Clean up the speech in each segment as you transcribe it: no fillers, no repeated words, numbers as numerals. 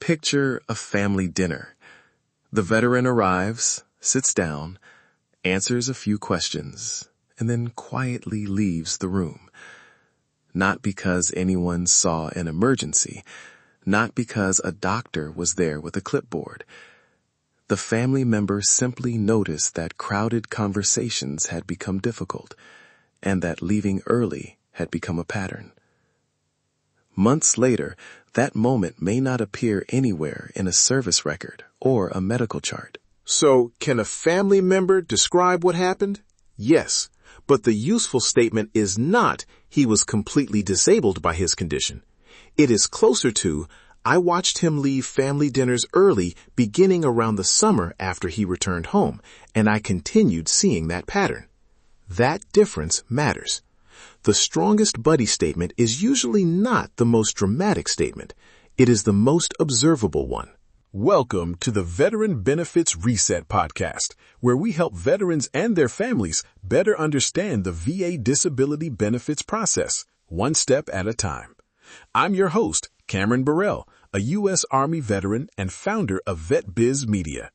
Picture a family dinner. The veteran arrives, sits down, answers a few questions, and then quietly leaves the room. Not because anyone saw an emergency, not because a doctor was there with a clipboard. The family member simply noticed that crowded conversations had become difficult, and that leaving early had become a pattern. Months later, that moment may not appear anywhere in a service record or a medical chart. So, can a family member describe what happened? Yes, but the useful statement is not he was completely disabled by his condition. It is closer to, I watched him leave family dinners early beginning around the summer after he returned home, and I continued seeing that pattern. That difference matters. The strongest buddy statement is usually not the most dramatic statement. It is the most observable one. Welcome to the Veteran Benefits Reset Podcast, where we help veterans and their families better understand the VA disability benefits process, one step at a time. I'm your host, Cameron Burrell, a U.S. Army veteran and founder of VetBiz Media.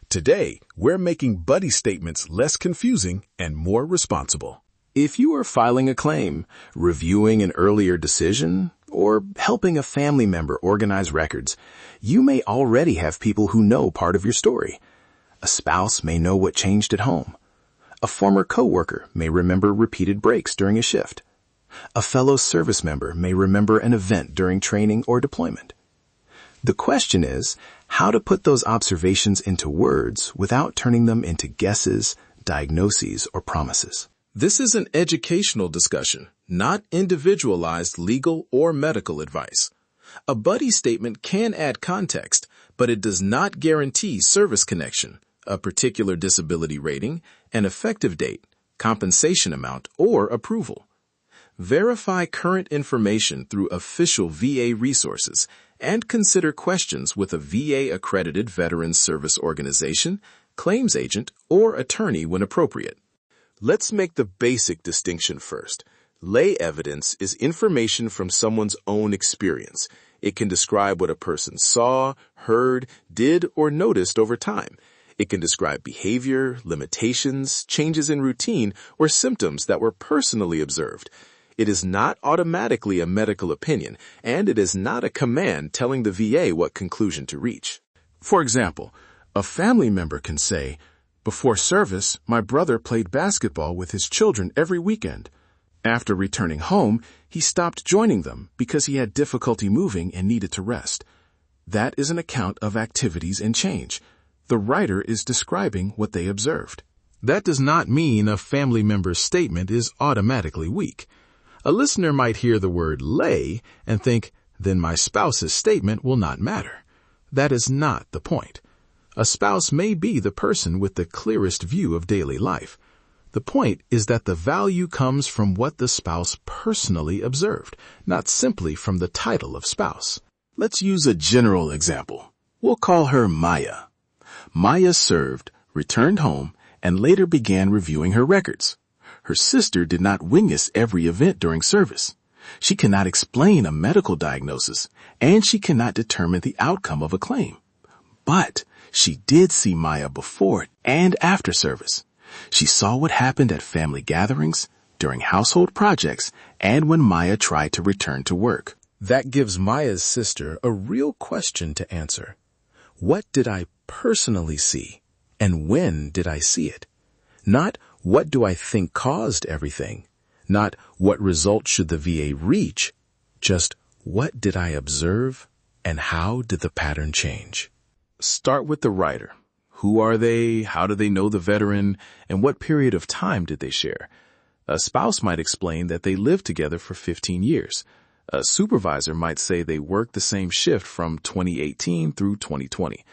Today, we're making buddy statements less confusing and more responsible. If you are filing a claim, reviewing an earlier decision, or helping a family member organize records, you may already have people who know part of your story. A spouse may know what changed at home. A former coworker may remember repeated breaks during a shift. A fellow service member may remember an event during training or deployment. The question is, how to put those observations into words without turning them into guesses, diagnoses, or promises. This is an educational discussion, not individualized legal or medical advice. A buddy statement can add context, but it does not guarantee service connection, a particular disability rating, an effective date, compensation amount, or approval. Verify current information through official VA resources and consider questions with a VA-accredited Veterans Service Organization, claims agent, or attorney when appropriate. Let's make the basic distinction first. Lay evidence is information from someone's own experience. It can describe what a person saw, heard, did, or noticed over time. It can describe behavior, limitations, changes in routine, or symptoms that were personally observed. It is not automatically a medical opinion, and it is not a command telling the VA what conclusion to reach. For example, a family member can say, "Before service, my brother played basketball with his children every weekend. After returning home, he stopped joining them because he had difficulty moving and needed to rest." That is an account of activities and change. The writer is describing what they observed. That does not mean a family member's statement is automatically weak. A listener might hear the word lay and think, then my spouse's statement will not matter. That is not the point. A spouse may be the person with the clearest view of daily life. The point is that the value comes from what the spouse personally observed, not simply from the title of spouse. Let's use a general example. We'll call her Maya. Maya served, returned home, and later began reviewing her records. Her sister did not witness every event during service. She cannot explain a medical diagnosis, and she cannot determine the outcome of a claim. But she did see Maya before and after service. She saw what happened at family gatherings, during household projects, and when Maya tried to return to work. That gives Maya's sister a real question to answer. What did I personally see, and when did I see it? Not what do I think caused everything, not what result should the VA reach, just what did I observe, and how did the pattern change? Start with the writer. Who are they? How do they know the veteran? And what period of time did they share? A spouse might explain that they lived together for 15 years. A supervisor might say they worked the same shift from 2018 through 2020.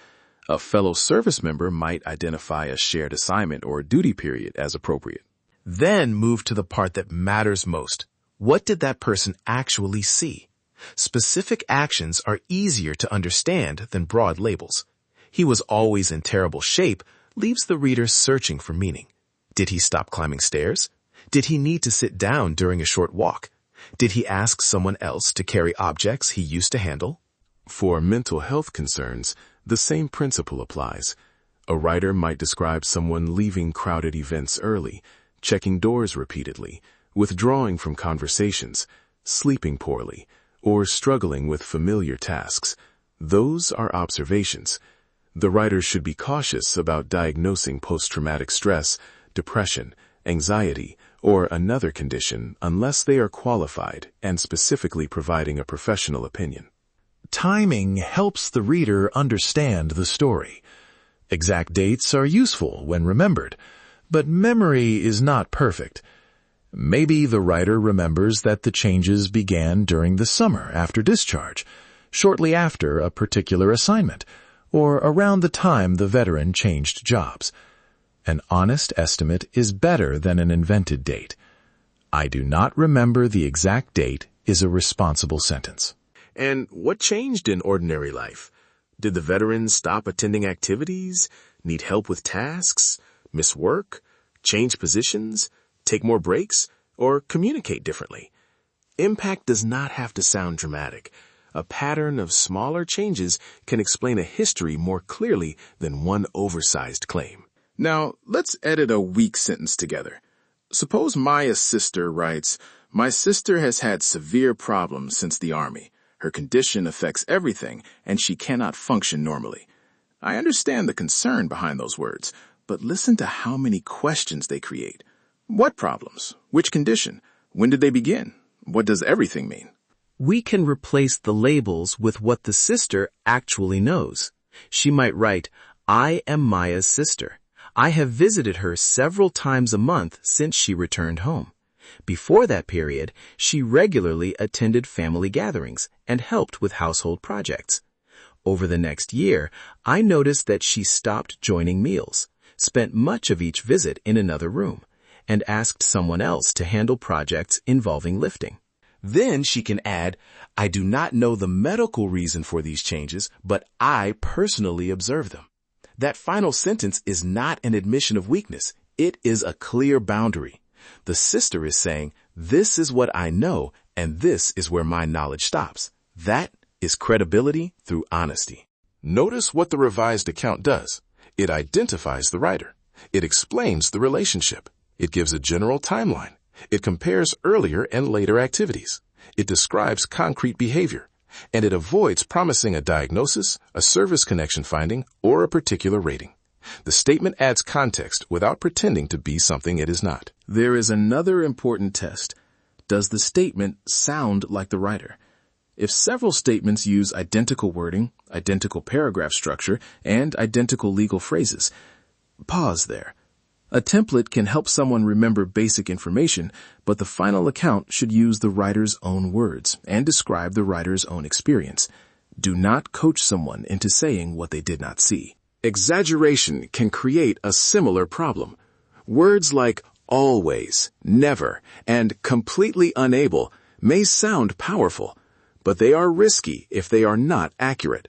A fellow service member might identify a shared assignment or duty period as appropriate. Then move to the part that matters most. What did that person actually see? Specific actions are easier to understand than broad labels. He was always in terrible shape leaves the reader searching for meaning. Did he stop climbing stairs? Did he need to sit down during a short walk? Did he ask someone else to carry objects he used to handle? For mental health concerns, the same principle applies. A writer might describe someone leaving crowded events early, checking doors repeatedly, withdrawing from conversations, sleeping poorly, or struggling with familiar tasks. Those are observations. The writer should be cautious about diagnosing post-traumatic stress, depression, anxiety, or another condition unless they are qualified and specifically providing a professional opinion. Timing helps the reader understand the story. Exact dates are useful when remembered, but memory is not perfect. Maybe the writer remembers that the changes began during the summer after discharge, shortly after a particular assignment, or around the time the veteran changed jobs. An honest estimate is better than an invented date. I do not remember the exact date is a responsible sentence. And what changed in ordinary life? Did the veteran stop attending activities, need help with tasks, miss work, change positions, take more breaks, or communicate differently? Impact does not have to sound dramatic. A pattern of smaller changes can explain a history more clearly than one oversized claim. Now, let's edit a weak sentence together. Suppose Maya's sister writes, "My sister has had severe problems since the Army. Her condition affects everything, and she cannot function normally." I understand the concern behind those words, but listen to how many questions they create. What problems? Which condition? When did they begin? What does everything mean? We can replace the labels with what the sister actually knows. She might write, "I am Maya's sister. I have visited her several times a month since she returned home. Before that period, she regularly attended family gatherings and helped with household projects. Over the next year, I noticed that she stopped joining meals, spent much of each visit in another room, and asked someone else to handle projects involving lifting." Then she can add, "I do not know the medical reason for these changes, but I personally observe them." That final sentence is not an admission of weakness. It is a clear boundary. The sister is saying, "This is what I know, and this is where my knowledge stops." That is credibility through honesty. Notice what the revised account does. It identifies the writer. It explains the relationship. It gives a general timeline. It compares earlier and later activities. It describes concrete behavior. And it avoids promising a diagnosis, a service connection finding, or a particular rating. The statement adds context without pretending to be something it is not. There is another important test. Does the statement sound like the writer? If several statements use identical wording, identical paragraph structure, and identical legal phrases, pause there. A template can help someone remember basic information, but the final account should use the writer's own words and describe the writer's own experience. Do not coach someone into saying what they did not see. Exaggeration can create a similar problem. Words like always, never, and completely unable may sound powerful, but they are risky if they are not accurate.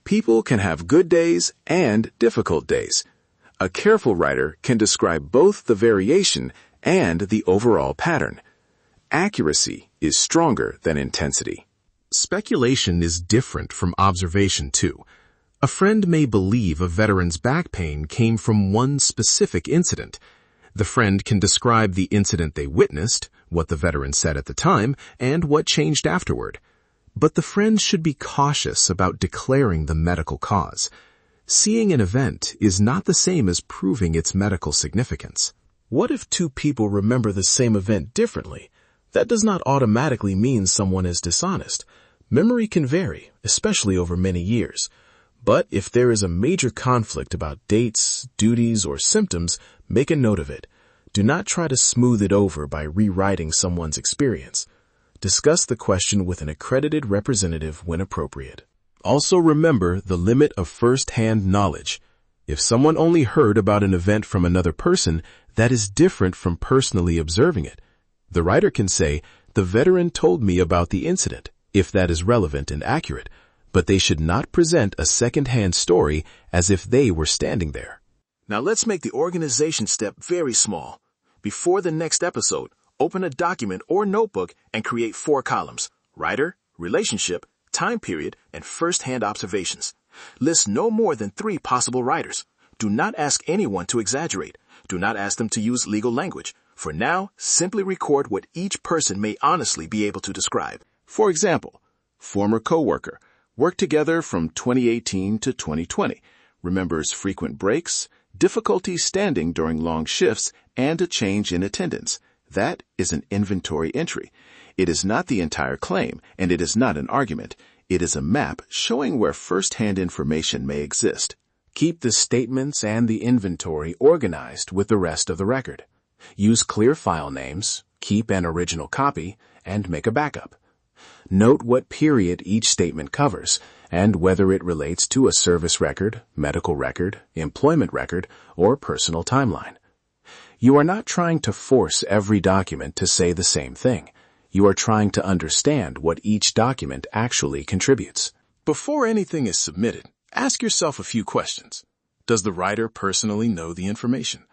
People can have good days and difficult days. A careful writer can describe both the variation and the overall pattern. Accuracy is stronger than intensity. Speculation is different from observation, too. A friend may believe a veteran's back pain came from one specific incident. The friend can describe the incident they witnessed, what the veteran said at the time, and what changed afterward. But the friend should be cautious about declaring the medical cause. Seeing an event is not the same as proving its medical significance. What if two people remember the same event differently? That does not automatically mean someone is dishonest. Memory can vary, especially over many years. But if there is a major conflict about dates, duties, or symptoms, make a note of it. Do not try to smooth it over by rewriting someone's experience. Discuss the question with an accredited representative when appropriate. Also remember the limit of first-hand knowledge. If someone only heard about an event from another person, that is different from personally observing it. The writer can say, "The veteran told me about the incident," if that is relevant and accurate, but they should not present a second-hand story as if they were standing there. Now let's make the organization step very small. Before the next episode, open a document or notebook and create 4 columns: writer, relationship, time period, and first-hand observations. List no more than 3 possible writers. Do not ask anyone to exaggerate. Do not ask them to use legal language. For now, simply record what each person may honestly be able to describe. For example, former coworker, worked together from 2018 to 2020, remembers frequent breaks, difficulty standing during long shifts, and a change in attendance. That is an inventory entry. It is not the entire claim, and it is not an argument. It is a map showing where first-hand information may exist. Keep the statements and the inventory organized with the rest of the record. Use clear file names, keep an original copy, and make a backup. Note what period each statement covers, and whether it relates to a service record, medical record, employment record, or personal timeline. You are not trying to force every document to say the same thing. You are trying to understand what each document actually contributes. Before anything is submitted, ask yourself a few questions. Does the writer personally know the information?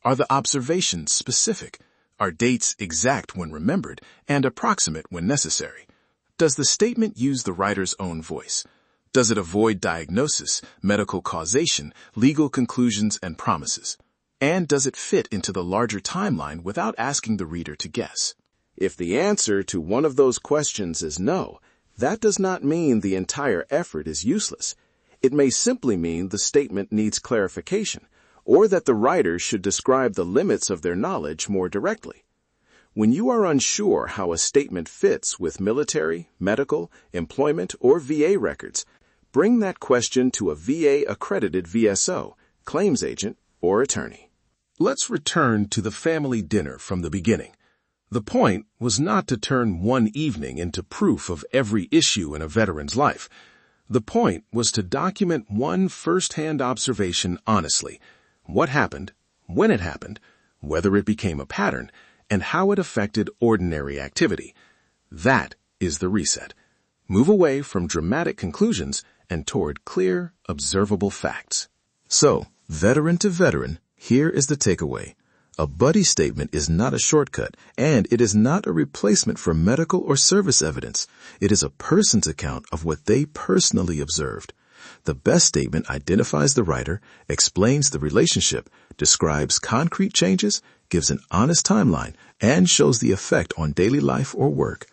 Are the observations specific? Are dates exact when remembered and approximate when necessary? Does the statement use the writer's own voice? Does it avoid diagnosis, medical causation, legal conclusions, and promises? And does it fit into the larger timeline without asking the reader to guess? If the answer to one of those questions is no, that does not mean the entire effort is useless. It may simply mean the statement needs clarification, or that the writer should describe the limits of their knowledge more directly. When you are unsure how a statement fits with military, medical, employment, or VA records, bring that question to a VA-accredited VSO, claims agent, or attorney. Let's return to the family dinner from the beginning. The point was not to turn one evening into proof of every issue in a veteran's life. The point was to document one first-hand observation honestly. What happened, when it happened, whether it became a pattern, and how it affected ordinary activity. That is the reset. Move away from dramatic conclusions and toward clear, observable facts. So, veteran to veteran, here is the takeaway. A buddy statement is not a shortcut, and it is not a replacement for medical or service evidence. It is a person's account of what they personally observed. The best statement identifies the writer, explains the relationship, describes concrete changes, gives an honest timeline, and shows the effect on daily life or work.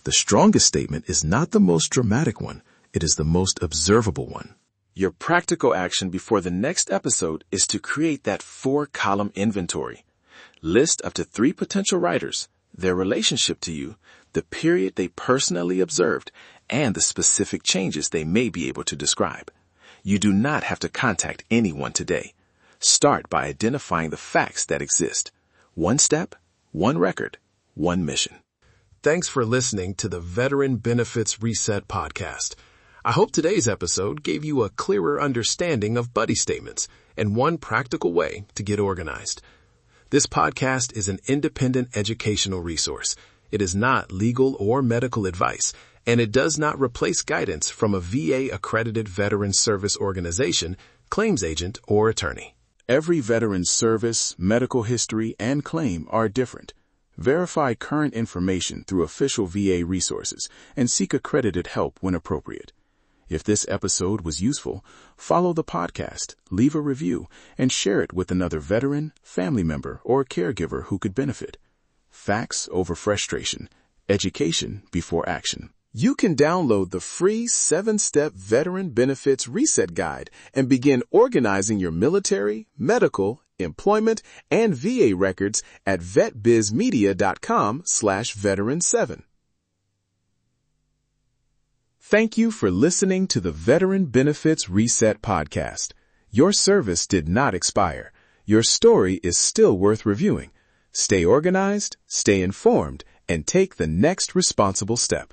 The strongest statement is not the most dramatic one. It is the most observable one. Your practical action before the next episode is to create that 4-column inventory. List up to 3 potential writers, their relationship to you, the period they personally observed, and the specific changes they may be able to describe. You do not have to contact anyone today. Start by identifying the facts that exist. 1 step, 1 record, 1 mission. Thanks for listening to the Veteran Benefits Reset podcast. I hope today's episode gave you a clearer understanding of buddy statements and one practical way to get organized. This podcast is an independent educational resource. It is not legal or medical advice, and it does not replace guidance from a VA-accredited veteran service organization, claims agent, or attorney. Every veteran's service, medical history, and claim are different. Verify current information through official VA resources and seek accredited help when appropriate. If this episode was useful, follow the podcast, leave a review, and share it with another veteran, family member, or caregiver who could benefit. Facts over frustration. Education before action. You can download the free 7-step Veteran Benefits Reset Guide and begin organizing your military, medical, employment, and VA records at vetbizmedia.com/veteran7. Thank you for listening to the Veteran Benefits Reset podcast. Your service did not expire. Your story is still worth reviewing. Stay organized, stay informed, and take the next responsible step.